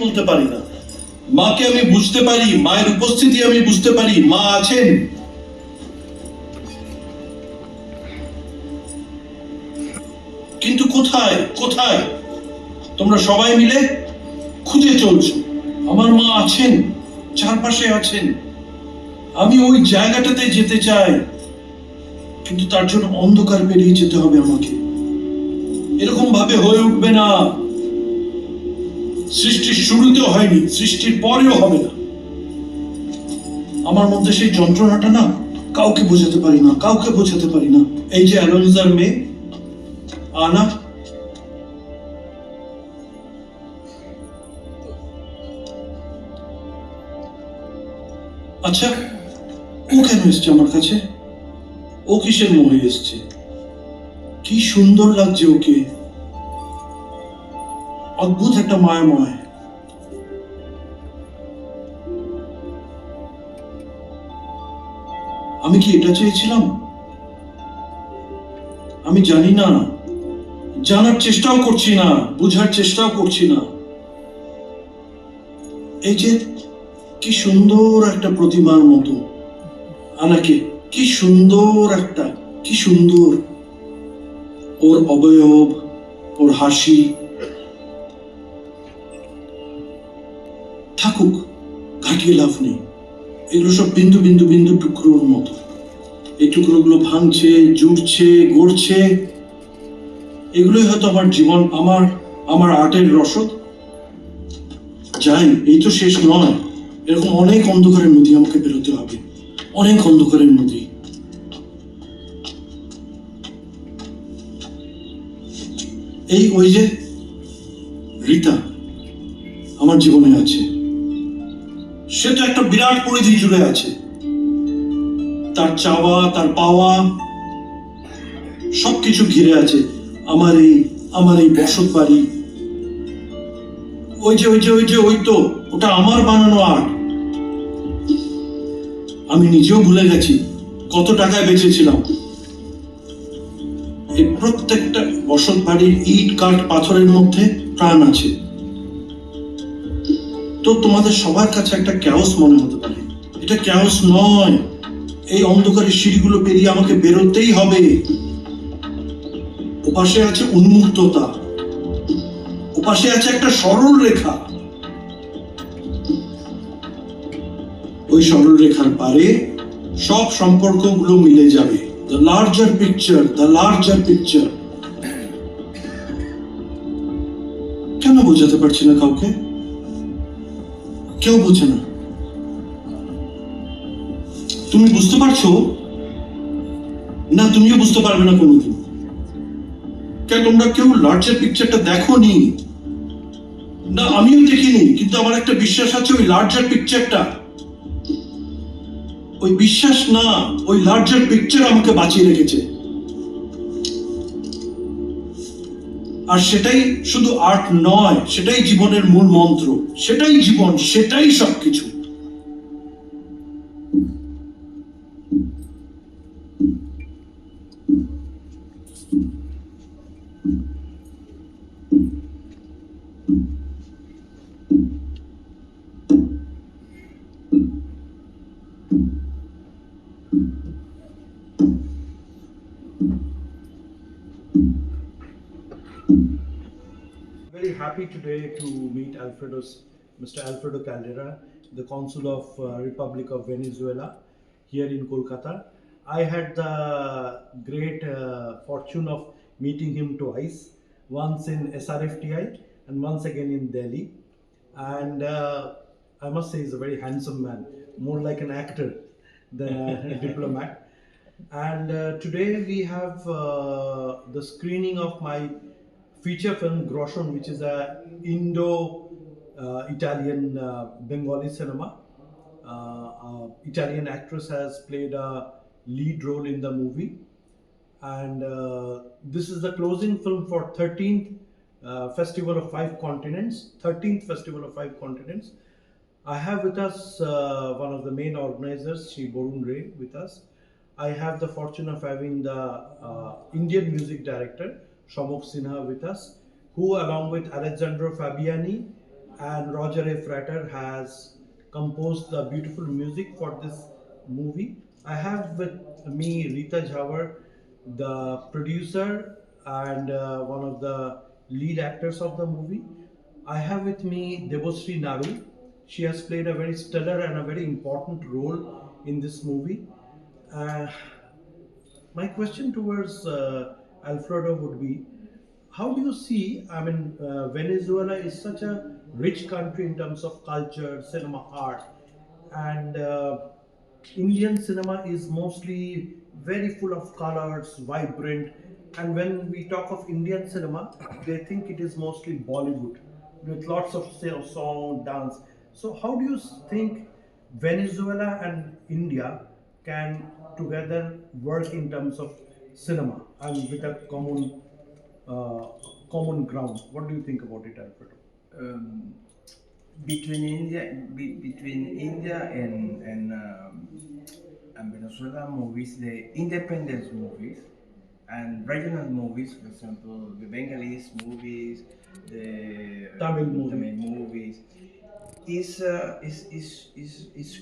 বলতে পারি না, মাকে আমি বুঝতে পারি, মায়ের উপস্থিতি আমি বুঝতে পারি, মা আছেন। কিন্তু কোথায় কোথায় তোমরা সবাই মিলে খুঁজে চলছো? আমার মা আছেন, চারপাশে আছেন, আমি ওই জায়গাটাতে যেতে চাই, কিন্তু তার জন্য অন্ধকার পেরিয়ে যেতে হবে আমাকে। এরকম ভাবে হয়ে উঠবে না। সৃষ্টির শুরুতেও হয়নি, সৃষ্টির পরেও হবে না। আমার মধ্যে সেই যন্ত্রণাটা না কাউকে বোঝাতে পারি না, কাউকে বোঝাতে পারি না। এই যে অ্যালোনজার মেয়ে আনা, আচ্ছা ও কেন এসছে আমার কাছে? ও কিসের মোহে এসছে? কি সুন্দর লাগছে ওকে, অদ্ভুত একটা মায়াময়। আমি কি এটা চেয়েছিলাম? আমি জানি না, জানার চেষ্টাও করছি না, বুঝার চেষ্টাও করছি না। এই যে কি সুন্দর একটা প্রতিমার মতো আনাকে, কি সুন্দর একটা, কি সুন্দর ওর অবয়ব, ওর হাসি। থাকুক, ঘাটিয়ে লাভ নেই। এগুলো সব বিন্দু বিন্দু বিন্দু টুকরোর মতো। এই টুকরোগুলো ভাঙছে, জুড়ছে, গড়ছে। এগুলোই হয়তো আমার জীবন, আমার আর্টের রসদ। যাই, এই তো শেষ নয়। এরকম অনেক অন্ধকারের নদী আমাকে বেরোতে হবে, অনেক অন্ধকারের নদী। এই ওই যে রীতা আমার জীবনে আছে, সেটা একটা বিরাট পরিধি জুড়ে আছে। তার চাওয়া, তার পাওয়া সবকিছু ঘিরে আছে আমার এই বসত বাড়ি। ওই তো ওটা আমার বানানো আর্ট। আমি নিজেও ভুলে গেছি কত টাকায় বেঁচেছিলাম। এই প্রত্যেকটা বসত বাড়ির ইট কাঠ পাথরের মধ্যে প্রাণ আছে। তো তোমাদের সবার কাছে একটা ক্যাওস মনে হতে পারে, এটা ক্যাওস নয়। এই অন্ধকারের সিঁড়িগুলো পেরিয়ে আমাকে বেরোতেই হবে। ওপাশে আছে উন্মুক্ততা, ওপাশে আছে একটা সরল রেখা। ওই সরল রেখার পারে সব সম্পর্কগুলো মিলে যাবে। The larger picture, the larger picture. কেন বোঝাতে পারছি না কাউকে? কেউ বোঝে না। তুমি বুঝতে পারছো না? তুমিও বুঝতে পারবে না কোনোদিন। কেন তোমরা কেউ লার্জার পিকচারটা দেখোনি? না, আমিও দেখিনি, কিন্তু আমার একটা বিশ্বাস আছে ওই লার্জার পিকচারটা, ওই বিশ্বাস না, ওই লার্জার পিকচার আমাকে বাঁচিয়ে রেখেছে। আর সেটাই শুধু আর্ট নয়, সেটাই জীবনের মূল মন্ত্র, সেটাই জীবন, সেটাই সবকিছু। Very happy today to meet Mr. Alfredo Caldera, the Consul of Republic of Venezuela here in Kolkata. I had the great fortune of meeting him twice, once in SRFTI and once again in Delhi. And I must say he's a very handsome man, more like an actor than a diplomat. And today we have the screening of my feature film Groshon, which is a Indo-Italian Bengali cinema. Italian actress has played a lead role in the movie, and this is the closing film for 13th Festival of Five Continents. 13th Festival of Five Continents. I have with us one of the main organizers, Shri Borun Ray, with us. I have the fortune of having the Indian music director, Shamukh Sinha, with us, who, along with Alessandro Fabiani and Roger A. Frater, has composed the beautiful music for this movie. I have with me Rita Jhawar, the producer and one of the lead actors of the movie. I have with me Debosri Naru. She has played a very stellar and a very important role in this movie. Uh, my question towards Alfredo would be, how do you see? I mean, Venezuela is such a rich country in terms of culture, cinema, art, and Indian cinema is mostly very full of colors, vibrant. And when we talk of Indian cinema, they think it is mostly Bollywood with lots of song, dance. So, how do you think Venezuela and India can together work in terms of cinema and with a uh, common ground? What do you think about it, Alfredo? um, between India and Venezuela movies, the independence movies and regional movies, for example, the Bengalese movies, the Tamil movies, is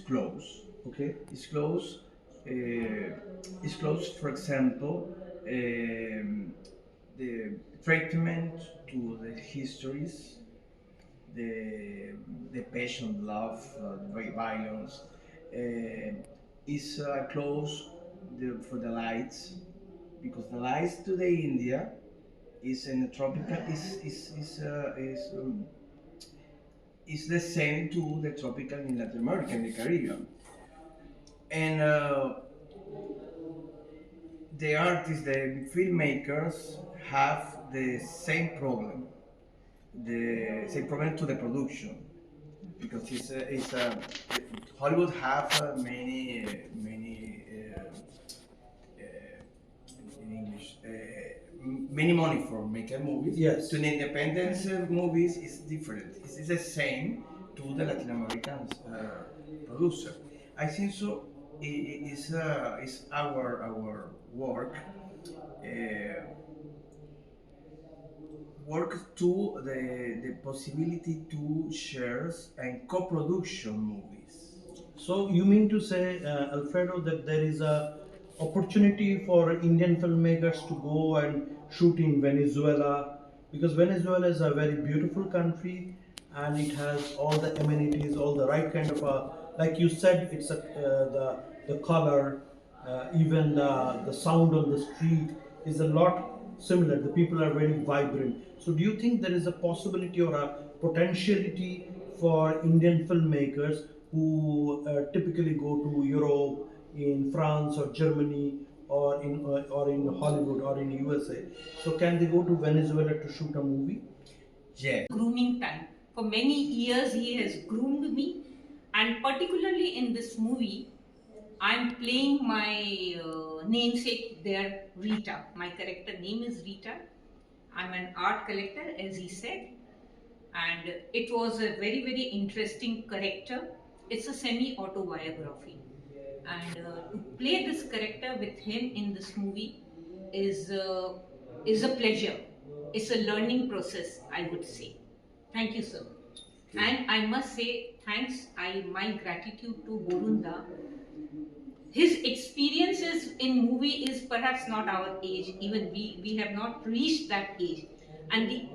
close. Okay. It's close. It's close. For example, the treatment to the histories, the passion, love, violence, is close for the lights, because the lights to the India is in the tropical is the same to the tropical in Latin America and the Caribbean, and the artists, the filmmakers have the same problem, to the production, because Hollywood have in English, many money for making movies. Yes. To the independence movies is different. It's the same to the Latin American producer. I think so. It's our work. Work to the possibility to shares and co-production movies. So you mean to say, Alfredo, that there is a opportunity for Indian filmmakers to go and shoot in Venezuela, because Venezuela is a very beautiful country and it has all the amenities, all the right kind of like you said, it's the color, even the sound on the street is a lot similar. The people are very vibrant. So do you think there is a possibility or a potentiality for Indian filmmakers who typically go to Europe, in France or Germany, or in Hollywood or in USA? So can they go to Venezuela to shoot a movie? Yeah. Grooming time. For many years, he has groomed me, and particularly in this movie, I'm playing my namesake there, Rita. My character name is Rita. I'm an art collector, as he said, and it was a very, very interesting character. It's a semi-autobiography, and to play this character with him in this movie is a pleasure. It's a learning process, I would say. Thank you, sir. And I must say thanks. My gratitude to Borunda. His experiences in movie is perhaps not our age. Even we have not reached that age, and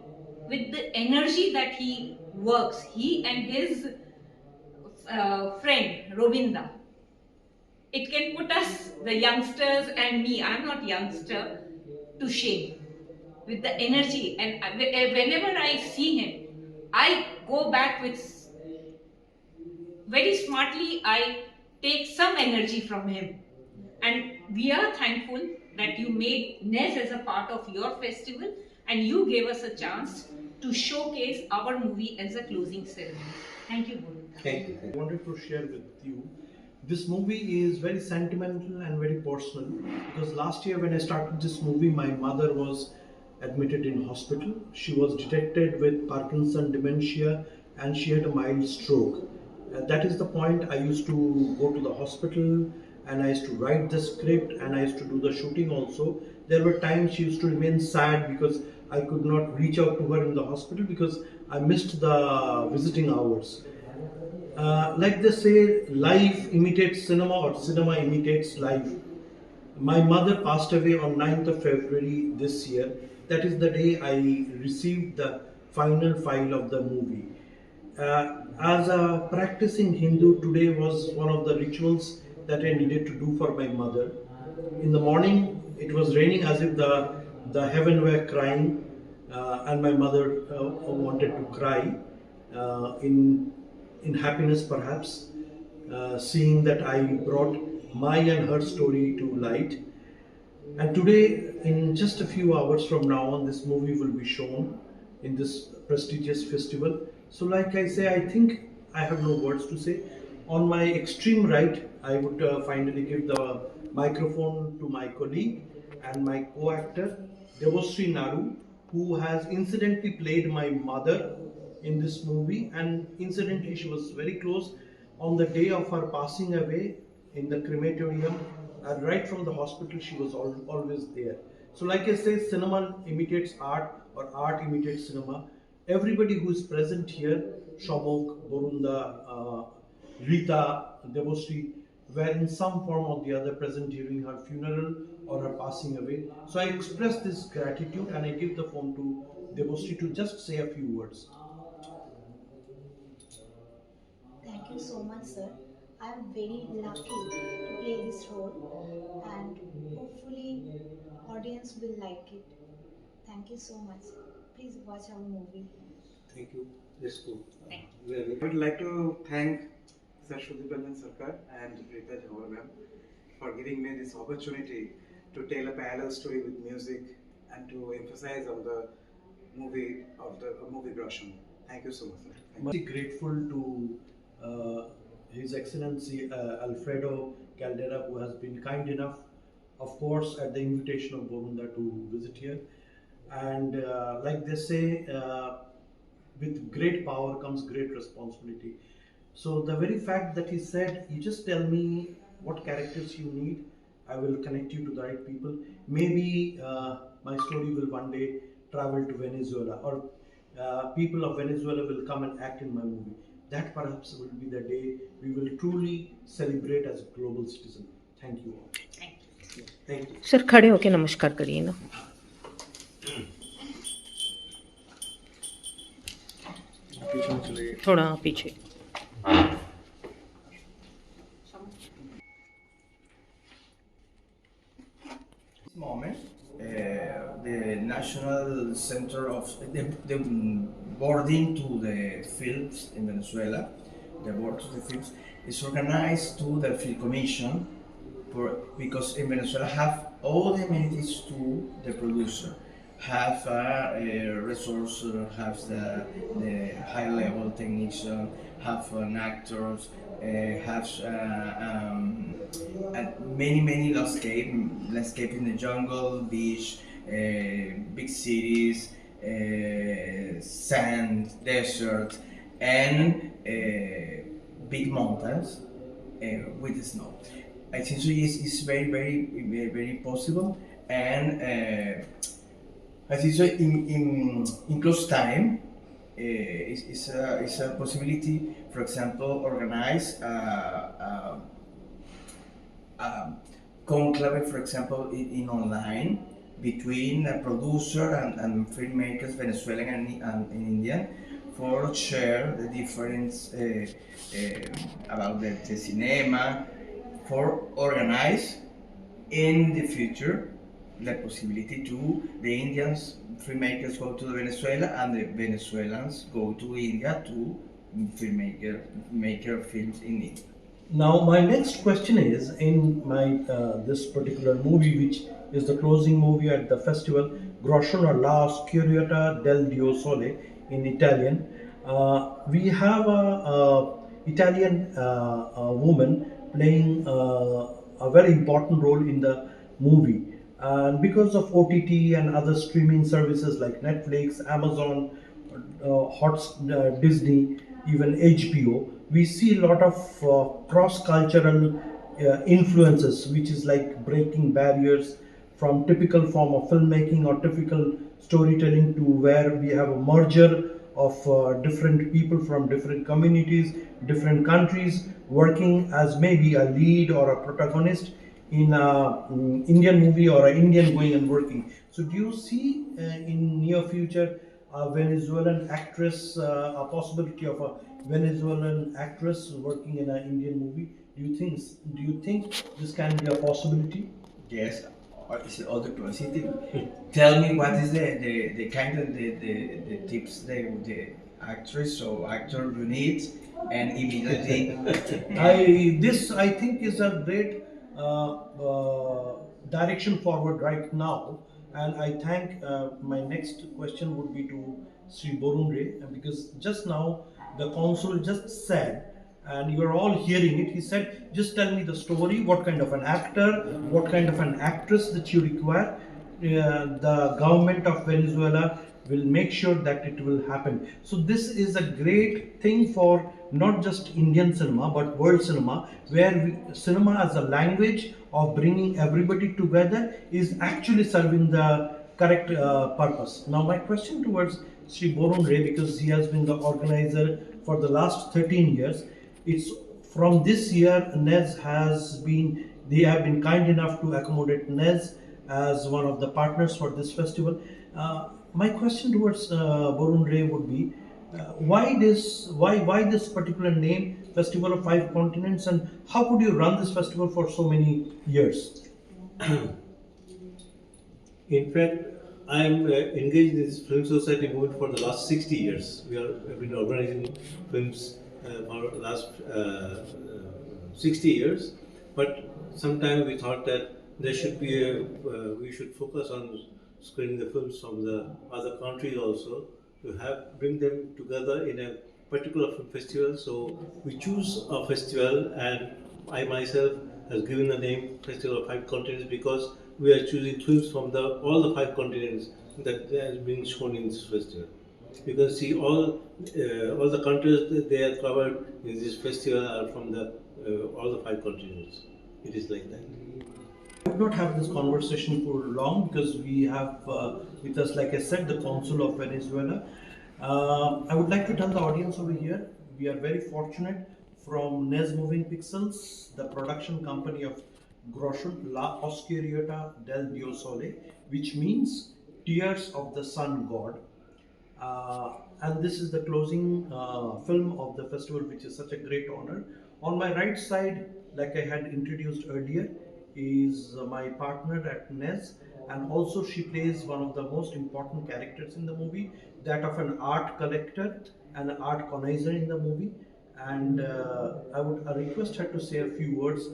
with the energy that he works, he and his friend Robinda, it can put us, the youngsters and me, I'm not youngster, to shame with the energy. And whenever I see him, I go back with, very smartly, I take some energy from him. And we are thankful that you made NES as a part of your festival, and you gave us a chance to showcase our movie as a closing ceremony. Thank you, Borunda. Thank you. I wanted to share with you This movie is very sentimental and very personal because last year when I started this movie, my mother was admitted in hospital. She was detected with Parkinson dementia and she had a mild stroke. That is the point I used to go to the hospital and I used to write the script and I used to do the shooting also. There were times she used to remain sad because I could not reach out to her in the hospital because I missed the visiting hours. Like they say, life imitates cinema or cinema imitates life. My mother passed away on 9th of February this year. That is the day I received the final file of the movie. As a practicing Hindu, today was one of the rituals that I needed to do for my mother. In the morning, it was raining as if the heaven were crying, and my mother wanted to cry in happiness, perhaps, seeing that I brought my and her story to light. And today, in just a few hours from now on, this movie will be shown in this prestigious festival. So, like I say, I think I have no words to say. On my extreme right, I would finally give the microphone to my colleague and my co-actor, Devosri Naru, who has incidentally played my mother in this movie, and incidentally she was very close on the day of her passing away in the crematorium, and right from the hospital she was always there. So like I say, cinema imitates art or art imitates cinema. Everybody who is present here, Shamok, Borunda, Rita, Devosri, were in some form or the other present during her funeral or her passing away. So I express this gratitude and I give the phone to Devosri to just say a few words. Thank you so much, sir. I'm very lucky to play this role, and hopefully, audience will like it. Thank you so much. Please watch our movie. Thank you. Let's go. Thank I would like to thank Sir Sudip Sarkar and Rita Jawar ma'am for giving me this opportunity to tell a parallel story with music and to emphasize on the movie of the movie Prakashan. Thank you so much, sir. I'm very grateful to His Excellency Alfredo Caldera, who has been kind enough, of course, at the invitation of Borunda to visit here. And like they say, with great power comes great responsibility. So the very fact that he said, you just tell me what characters you need, I will connect you to the right people. Maybe my story will one day travel to Venezuela, or people of Venezuela will come and act in my movie. That perhaps will be the day we will truly celebrate as a global citizen. Thank you all. Thank you. Thank you. Sir खड़े होके नमस्कार करिए ना थोड़ा पीछे This moment, the National Center of the boarding to the films in Venezuela, the board to the films, is organized to the Film Commission because in Venezuela have all the amenities to the producer. Have a resource, have the high level technician, have an actors, have many landscape in the jungle, beach, big cities, sand, desert, and big mountains with snow. I think so. It's very possible, and I think so. In close time, it's a possibility. For example, organize a conclave, for example, in online between a producer and filmmakers, Venezuelan and Indian, for share the difference about the cinema, for organize in the future the possibility to the Indians filmmakers go to Venezuela and the Venezuelans go to India to make films in India. Now, my next question is, in my this particular movie, which is the closing movie at the festival, Groshon or La Oscurità del Dio Sole in Italian, we have a Italian woman playing a very important role in the movie. And because of OTT and other streaming services like Netflix, Amazon, Disney, even HBO, we see a lot of cross-cultural influences, which is like breaking barriers from typical form of filmmaking or typical storytelling to where we have a merger of different people from different communities, different countries, working as maybe a lead or a protagonist in a Indian movie or an Indian going and working. So, do you see in near future a Venezuelan actress, a possibility of a Venezuelan actress working in an Indian movie? Do you think this can be a possibility? Yes, it's all the positive. Tell me what is the kind of the tips the actress or actor you need, and immediately. I think is a great direction forward right now, and I thank my next question would be to Sri Borunre, because just now the consul just said, and you're all hearing it. He said, "Just tell me the story. What kind of an actor, what kind of an actress that you require." The government of Venezuela will make sure that it will happen. So this is a great thing for not just Indian cinema but world cinema, where cinema as a language of bringing everybody together is actually serving the correct purpose. Now my question towards Sri Borun Ray, because he has been the organizer for the last 13 years, it's from this year NES has been, they have been kind enough to accommodate NES as one of the partners for this festival. My question towards Borun Ray would be, why this particular name, Festival of Five Continents, and how could you run this festival for so many years? In fact, I am engaged in this film society movement for the last 60 years. Have been organizing films for the last 60 years. But sometimes we thought that there should be we should focus on screening the films from the other countries also, to bring them together in a particular film festival. So we choose a festival, and I myself has given the name Festival of Five Continents, because we are choosing films from all the five continents that has been shown in this festival. You can see all the countries that they are covered in this festival are from all the five continents. It is like that. I would not have this conversation for long, because we have with us, like I said, the Consul of Venezuela. I would like to tell the audience over here, we are very fortunate from NES Moving Pixels, the production company of Groschen La Oscurieta del Dio Sole, which means Tears of the Sun God. And this is the closing film of the festival, which is such a great honor. On my right side, like I had introduced earlier, is my partner at NES, and also she plays one of the most important characters in the movie, that of an art collector and an art connoisseur in the movie. And I would request her to say a few words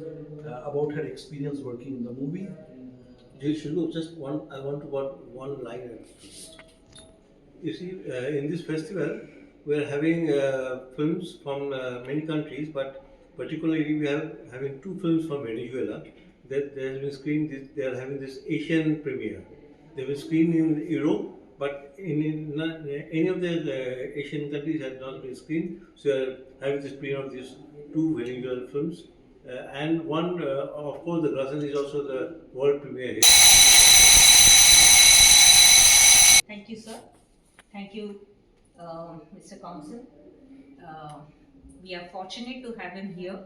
about her experience working in the movie. Just one. I want to put one line. You see, in this festival, we are having films from many countries, but particularly we are having two films from Venezuela. That they have been screened. They are having this Asian premiere. They were screened in Europe, but in not, any of the Asian countries had not been screened. So we are having this premiere of these two Venezuelan films, and one, of course, the Grasan is also the world premiere here. Thank you, sir. Thank you, Mr. Council. Uh, we are fortunate to have him here.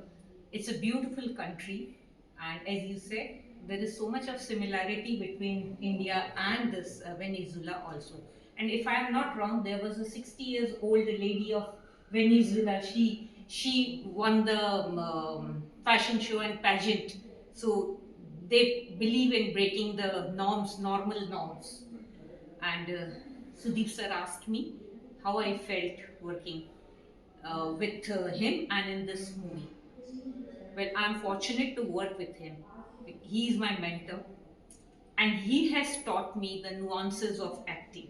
It's a beautiful country, and as you said, there is so much of similarity between India and this Venezuela also. And if I am not wrong, there was a 60 years old lady of Venezuela. She won the fashion show and pageant. So they believe in breaking the norms, normal norms. And Sudip sir asked me how I felt working with him and in this movie. Well, I'm fortunate to work with him. He is my mentor, and he has taught me the nuances of acting.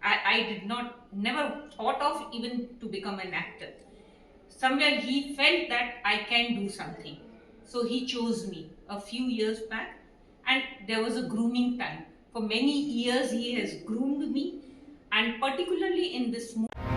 I did not, never thought of even to become an actor. Somewhere he felt that I can do something. So he chose me a few years back, and there was a grooming time. For many years, he has groomed me, and particularly in this movie.